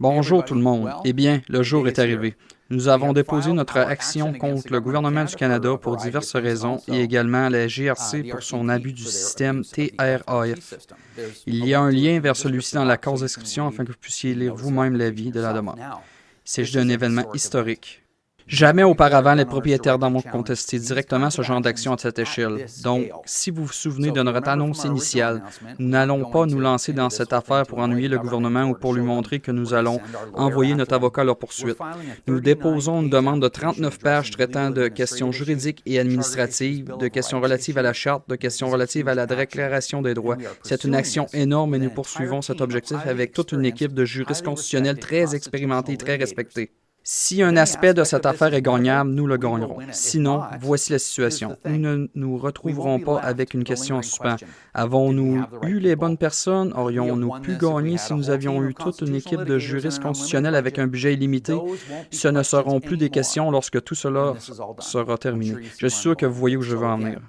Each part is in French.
Bonjour tout le monde. Eh bien, le jour est arrivé. Nous avons déposé notre action contre le gouvernement du Canada pour diverses raisons et également la GRC pour son abus du système TRAF. Il y a un lien vers celui-ci dans la cause d'inscription afin que vous puissiez lire vous-même l'avis de la demande. Il s'agit d'un événement historique. Jamais auparavant, les propriétaires d'armes ont contesté directement ce genre d'action à cette échelle. Donc, si vous vous souvenez de notre annonce initiale, nous n'allons pas nous lancer dans cette affaire pour ennuyer le gouvernement ou pour lui montrer que nous allons envoyer notre avocat à leur poursuite. Nous déposons une demande de 39 pages traitant de questions juridiques et administratives, de questions relatives à la charte, de questions relatives à la déclaration des droits. C'est une action énorme et nous poursuivons cet objectif avec toute une équipe de juristes constitutionnels très expérimentés et très respectés. Si un aspect de cette affaire est gagnable, nous le gagnerons. Sinon, voici la situation. Nous ne nous retrouverons pas avec une question en suspens. Avons-nous eu les bonnes personnes? Aurions-nous pu gagner si nous avions eu toute une équipe de juristes constitutionnels avec un budget illimité? Ce ne seront plus des questions lorsque tout cela sera terminé. Je suis sûr que vous voyez où je veux en venir.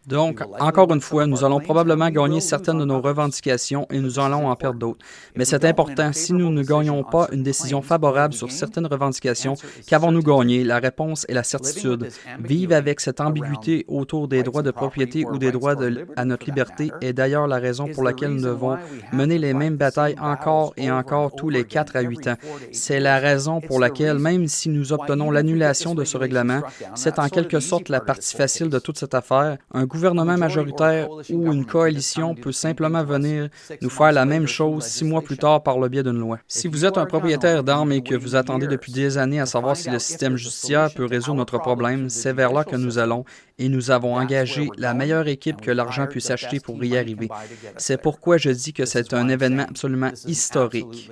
Donc, encore une fois, nous allons probablement gagner certaines de nos revendications et nous allons en perdre d'autres. Mais c'est important, si nous ne gagnons pas une décision favorable sur certaines revendications, qu'avons-nous gagné? La réponse est la certitude. Vivre avec cette ambiguïté autour des droits de propriété ou des droits à notre liberté est d'ailleurs la raison pour laquelle nous devons mener les mêmes batailles encore et encore tous les 4 à 8 ans. C'est la raison pour laquelle, même si nous obtenons l'annulation de ce règlement, c'est en quelque sorte la partie facile de toute cette affaire. Un gouvernement majoritaire ou une coalition peut simplement venir nous faire la même chose 6 mois plus tard par le biais d'une loi. Si vous êtes un propriétaire d'armes et que vous attendez depuis des années à savoir si le système judiciaire peut résoudre notre problème, c'est vers là que nous allons et nous avons engagé la meilleure équipe que l'argent puisse acheter pour y arriver. C'est pourquoi je dis que c'est un événement absolument historique.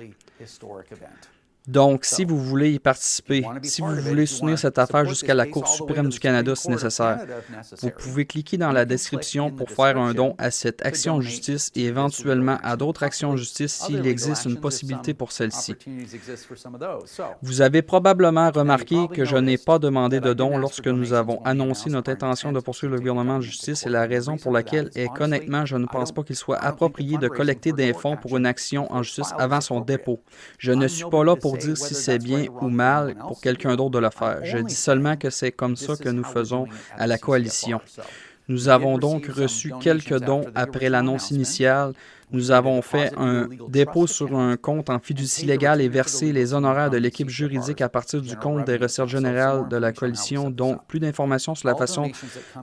Donc, si vous voulez y participer, si vous voulez soutenir cette affaire jusqu'à la Cour suprême du Canada si nécessaire, vous pouvez cliquer dans la description pour faire un don à cette action en justice et éventuellement à d'autres actions en justice s'il existe une possibilité pour celle-ci. Vous avez probablement remarqué que je n'ai pas demandé de don lorsque nous avons annoncé notre intention de poursuivre le gouvernement en justice et la raison pour laquelle est qu'honnêtement, je ne pense pas qu'il soit approprié de collecter des fonds pour une action en justice avant son dépôt. Je ne suis pas là pour dire si c'est bien ou mal pour quelqu'un d'autre de le faire. Je dis seulement que c'est comme ça que nous faisons à la coalition. Nous avons donc reçu quelques dons après l'annonce initiale. Nous avons fait un dépôt sur un compte en fiducie légale et versé les honoraires de l'équipe juridique à partir du compte des recettes générales de la coalition, donc plus d'informations sur la façon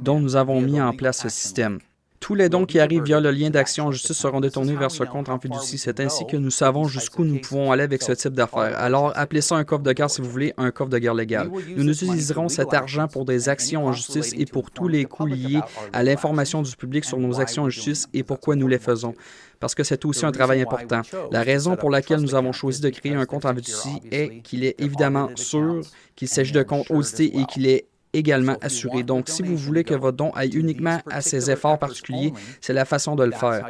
dont nous avons mis en place ce système. Tous les dons qui arrivent via le lien d'Action en justice seront détournés vers ce compte en fiducie. C'est ainsi que nous savons jusqu'où nous pouvons aller avec ce type d'affaires. Alors, appelez ça un coffre de guerre si vous voulez, un coffre de guerre légal. Nous utiliserons cet argent pour des actions en justice et pour tous les coûts liés à l'information du public sur nos actions en justice et pourquoi nous les faisons. Parce que c'est aussi un travail important. La raison pour laquelle nous avons choisi de créer un compte en fiducie est qu'il est évidemment sûr qu'il s'agit de comptes audités et qu'il est également assuré. Donc, si vous voulez que votre don aille uniquement à ces efforts particuliers, c'est la façon de le faire.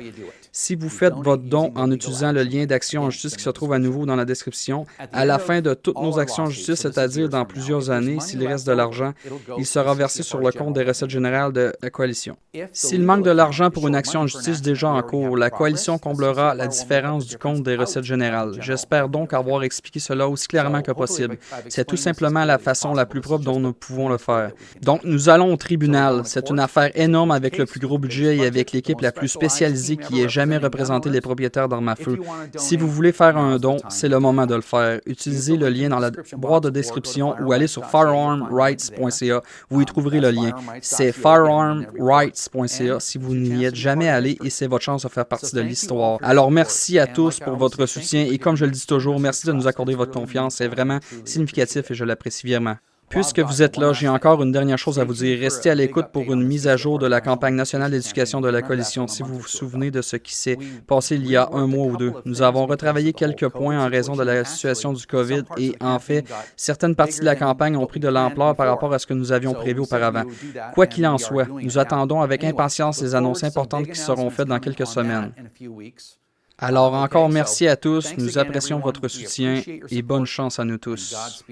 Si vous faites votre don en utilisant le lien d'Action en justice qui se trouve à nouveau dans la description, à la fin de toutes nos actions en justice, c'est-à-dire dans plusieurs années, s'il reste de l'argent, il sera versé sur le compte des recettes générales de la coalition. S'il manque de l'argent pour une action en justice déjà en cours, la coalition comblera la différence du compte des recettes générales. J'espère donc avoir expliqué cela aussi clairement que possible. C'est tout simplement la façon la plus propre dont nous pouvons le faire. Donc, nous allons au tribunal. C'est une affaire énorme avec le plus gros budget et avec l'équipe la plus spécialisée qui ait jamais représenté les propriétaires d'armes à feu. Si vous voulez faire un don, c'est le moment de le faire. Utilisez le lien dans la boîte de description ou allez sur firearmrights.ca. Vous y trouverez le lien. C'est firearmrights.ca si vous n'y êtes jamais allé et c'est votre chance de faire partie de l'histoire. Alors, merci à tous pour votre soutien et comme je le dis toujours, merci de nous accorder votre confiance. C'est vraiment significatif et je l'apprécie vraiment. Puisque vous êtes là, j'ai encore une dernière chose à vous dire. Restez à l'écoute pour une mise à jour de la campagne nationale d'éducation de la Coalition. Si vous vous souvenez de ce qui s'est passé il y a un mois ou deux, nous avons retravaillé quelques points en raison de la situation du COVID et, en fait, certaines parties de la campagne ont pris de l'ampleur par rapport à ce que nous avions prévu auparavant. Quoi qu'il en soit, nous attendons avec impatience les annonces importantes qui seront faites dans quelques semaines. Alors encore merci à tous, nous apprécions votre soutien et bonne chance à nous tous.